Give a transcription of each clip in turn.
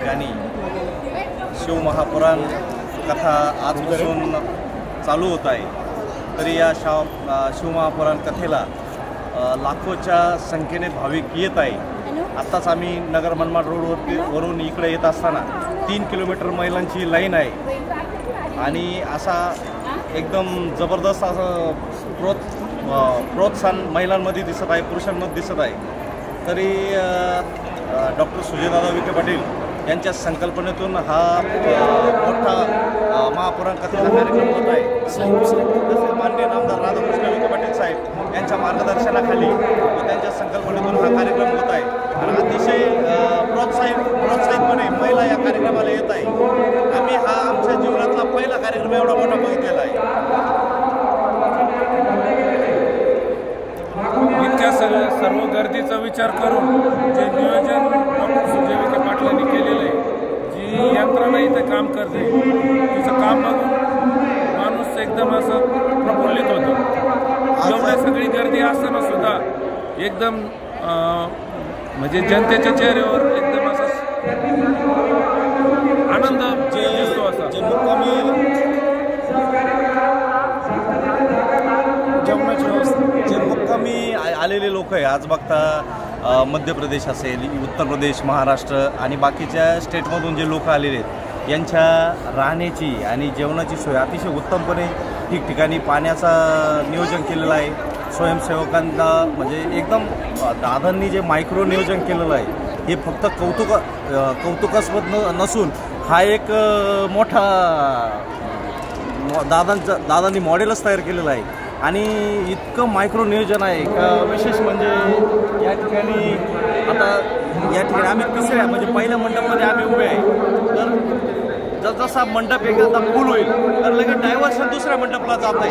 ठिकाणी शिवमहापुराण कथा आजपासून चालू होत आहे। तरी या शिवमहापुराण कथेला लाखोच्या संख्येने भाविक येत आहे। आत्ताच आम्ही नगर मनमाड रोडवरून इकडे येत असताना 3 किलोमीटर महिलांची लाईन आहे आणि असा एकदम जबरदस्त असं प्रोत्साहन महिलांमध्ये दिसत आहे, पुरुषांमध्ये दिसत आहे। तरी डॉक्टर सुजयदादा विखे पाटील यांच्या संकल्पनेतून हा मोठा महापुराण कथेचा कार्यक्रम होत आहे। तसेच माननीय नामदार राधाकृष्ण विखे पाटील साहेब यांच्या मार्गदर्शनाखाली व त्यांच्या संकल्पनेतून हा कार्यक्रम होत आहे आणि अतिशय प्रोत्साहितपणे महिला या कार्यक्रमाला येत आहे। आम्ही हा आमच्या जीवनातला पहिला कार्यक्रम एवढा मोठा बघितलेला आहे। इतक्या सर्व गर्दीचा विचार करून जे नियोजन डॉक्टर सुजय विखे पाटलांनी केलेलं आहे, जी यंत्रणा इथं काम करते तिचं काम बघून माणूस एकदम असं प्रफुल्लित होतो। एवढी सगळी गर्दी असताना सुद्धा एकदम म्हणजे जनतेच्या चेहऱ्यावर एकदम असा आनंद दिसतो। असा जे मुक्कामी आलेले लोक आहे, आज बघता मध्य प्रदेश असेल, उत्तर प्रदेश, महाराष्ट्र आणि बाकीच्या स्टेटमधून जे लोक आलेले आहेत यांच्या राहण्याची आणि जेवणाची सोय अतिशय उत्तमपणे ठिकठिकाणी पाण्याचा नियोजन केलेलं आहे। स्वयंसेवकांना म्हणजे एकदम दादांनी जे मायक्रो नियोजन केलेलं आहे हे फक्त कौतुकास्पद नसून हा एक मोठा दादांनी मॉडेलच तयार केलेलं आहे आणि इतकं मायक्रो नियोजन आहे का विशेष म्हणजे या ठिकाणी आम्ही तिसऱ्या म्हणजे पहिल्या मंडपमध्ये आम्ही उभे आहे। तर जसा मंडप एकदा फुल होईल तर लगेच डायव्हर्शन दुसऱ्या मंडपला जात आहे।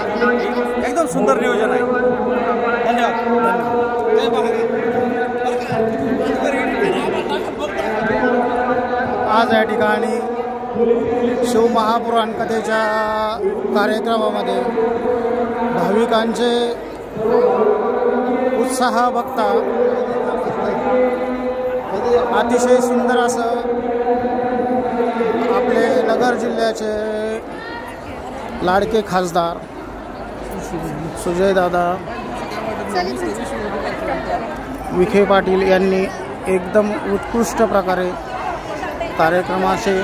एकदम सुंदर नियोजन आहे। आज या ठिकाणी शिवमहापुराण कथेच्या कार्यक्रमामध्ये भाविकांचे उत्साह बघता अतिशय सुंदर असं आपले नगर जिल्ह्याचे लाडके खासदार सुजयदादा विखे पाटील यांनी एकदम उत्कृष्ट प्रकारे कार्यक्रमाचे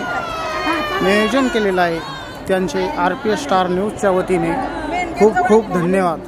नियोजन केलेलं आहे। त्यांचे RPS स्टार न्यूजच्या वतीने खूप खूप धन्यवाद।